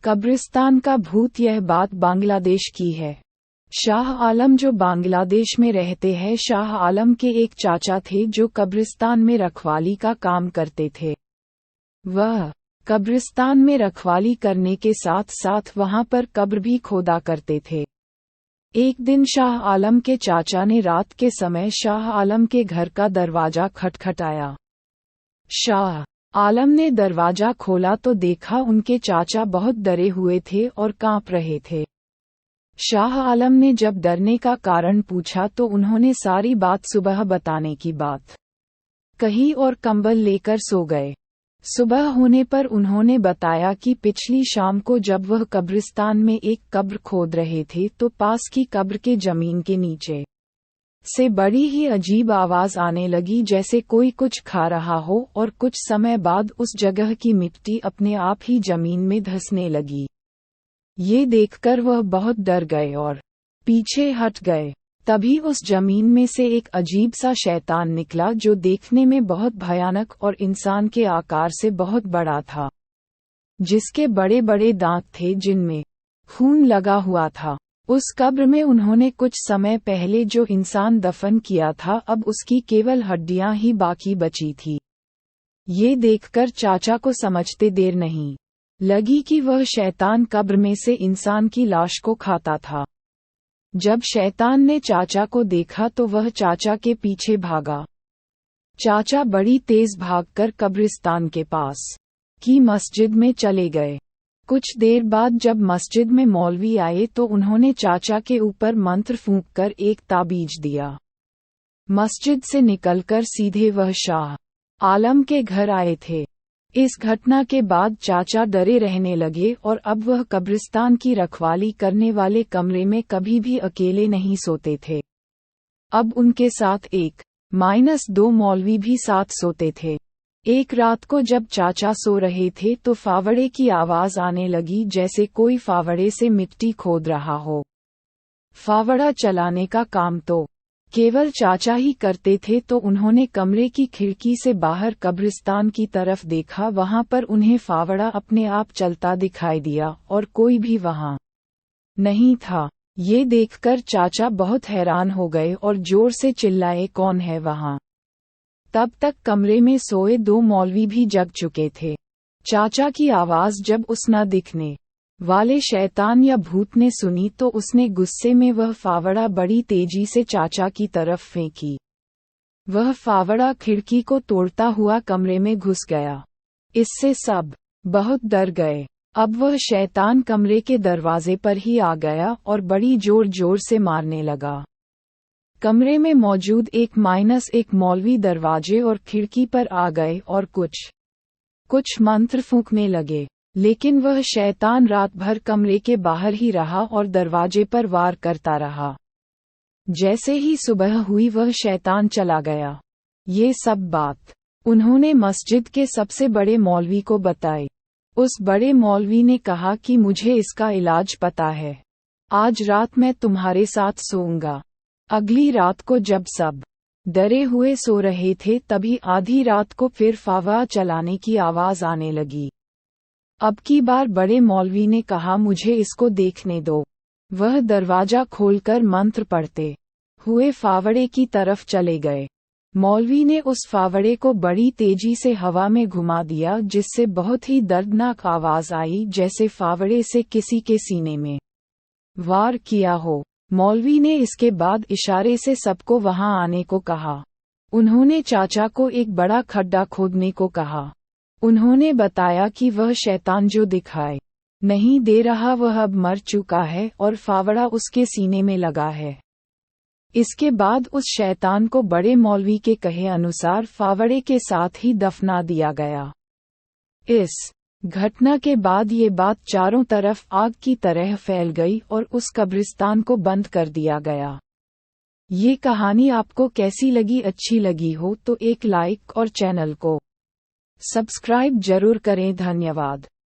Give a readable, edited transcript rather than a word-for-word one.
कब्रिस्तान का भूत। यह बात बांग्लादेश की है। शाह आलम जो बांग्लादेश में रहते हैं, शाह आलम के एक चाचा थे जो कब्रिस्तान में रखवाली का काम करते थे। वह कब्रिस्तान में रखवाली करने के साथ साथ वहां पर कब्र भी खोदा करते थे। एक दिन शाह आलम के चाचा ने रात के समय शाह आलम के घर का दरवाजा खटखटाया। शाह आलम ने दरवाजा खोला तो देखा उनके चाचा बहुत डरे हुए थे और कांप रहे थे। शाह आलम ने जब डरने का कारण पूछा तो उन्होंने सारी बात सुबह बताने की बात कही और कंबल लेकर सो गए। सुबह होने पर उन्होंने बताया कि पिछली शाम को जब वह कब्रिस्तान में एक कब्र खोद रहे थे तो पास की कब्र के जमीन के नीचे से बड़ी ही अजीब आवाज आने लगी, जैसे कोई कुछ खा रहा हो, और कुछ समय बाद उस जगह की मिट्टी अपने आप ही जमीन में धंसने लगी। ये देखकर वह बहुत डर गए और पीछे हट गए। तभी उस जमीन में से एक अजीब सा शैतान निकला जो देखने में बहुत भयानक और इंसान के आकार से बहुत बड़ा था, जिसके बड़े बड़े दांत थे जिनमें खून लगा हुआ था। उस कब्र में उन्होंने कुछ समय पहले जो इंसान दफन किया था, अब उसकी केवल हड्डियां ही बाकी बची थी। ये देखकर चाचा को समझते देर नहीं लगी कि वह शैतान कब्र में से इंसान की लाश को खाता था। जब शैतान ने चाचा को देखा तो वह चाचा के पीछे भागा। चाचा बड़ी तेज भागकर कब्रिस्तान के पास की मस्जिद में चले गए। कुछ देर बाद जब मस्जिद में मौलवी आए तो उन्होंने चाचा के ऊपर मंत्र फूंककर एक ताबीज दिया। मस्जिद से निकलकर सीधे वह शाह आलम के घर आए थे। इस घटना के बाद चाचा डरे रहने लगे और अब वह कब्रिस्तान की रखवाली करने वाले कमरे में कभी भी अकेले नहीं सोते थे। अब उनके साथ 1-2 मौलवी भी साथ सोते थे। एक रात को जब चाचा सो रहे थे तो फावड़े की आवाज आने लगी, जैसे कोई फावड़े से मिट्टी खोद रहा हो। फावड़ा चलाने का काम तो केवल चाचा ही करते थे, तो उन्होंने कमरे की खिड़की से बाहर कब्रिस्तान की तरफ देखा। वहां पर उन्हें फावड़ा अपने आप चलता दिखाई दिया और कोई भी वहां नहीं था। ये देखकर चाचा बहुत हैरान हो गए और जोर से चिल्लाए, कौन है वहां? तब तक कमरे में सोए 2 मौलवी भी जग चुके थे। चाचा की आवाज जब उस न दिखने वाले शैतान या भूत ने सुनी तो उसने गुस्से में वह फावड़ा बड़ी तेजी से चाचा की तरफ फेंकी। वह फावड़ा खिड़की को तोड़ता हुआ कमरे में घुस गया। इससे सब बहुत डर गए। अब वह शैतान कमरे के दरवाजे पर ही आ गया और बड़ी जोर जोर से मारने लगा। कमरे में मौजूद 1-1 मौलवी दरवाजे और खिड़की पर आ गए और कुछ मंत्र फूंकने लगे, लेकिन वह शैतान रात भर कमरे के बाहर ही रहा और दरवाजे पर वार करता रहा। जैसे ही सुबह हुई वह शैतान चला गया। ये सब बात उन्होंने मस्जिद के सबसे बड़े मौलवी को बताई। उस बड़े मौलवी ने कहा कि मुझे इसका इलाज पता है, आज रात मैं तुम्हारे साथ सोऊंगा। अगली रात को जब सब डरे हुए सो रहे थे, तभी आधी रात को फिर फावड़ा चलाने की आवाज आने लगी। अब की बार बड़े मौलवी ने कहा, मुझे इसको देखने दो। वह दरवाजा खोलकर मंत्र पढ़ते हुए फावड़े की तरफ चले गए। मौलवी ने उस फावड़े को बड़ी तेजी से हवा में घुमा दिया, जिससे बहुत ही दर्दनाक आवाज आई, जैसे फावड़े से किसी के सीने में वार किया हो। मौलवी ने इसके बाद इशारे से सबको वहां आने को कहा। उन्होंने चाचा को एक बड़ा खड्डा खोदने को कहा। उन्होंने बताया कि वह शैतान जो दिखाई नहीं दे रहा वह अब मर चुका है और फावड़ा उसके सीने में लगा है। इसके बाद उस शैतान को बड़े मौलवी के कहे अनुसार फावड़े के साथ ही दफना दिया गया। इस घटना के बाद ये बात चारों तरफ आग की तरह फैल गई और उस कब्रिस्तान को बंद कर दिया गया। ये कहानी आपको कैसी लगी? अच्छी लगी हो तो एक लाइक और चैनल को सब्सक्राइब जरूर करें। धन्यवाद।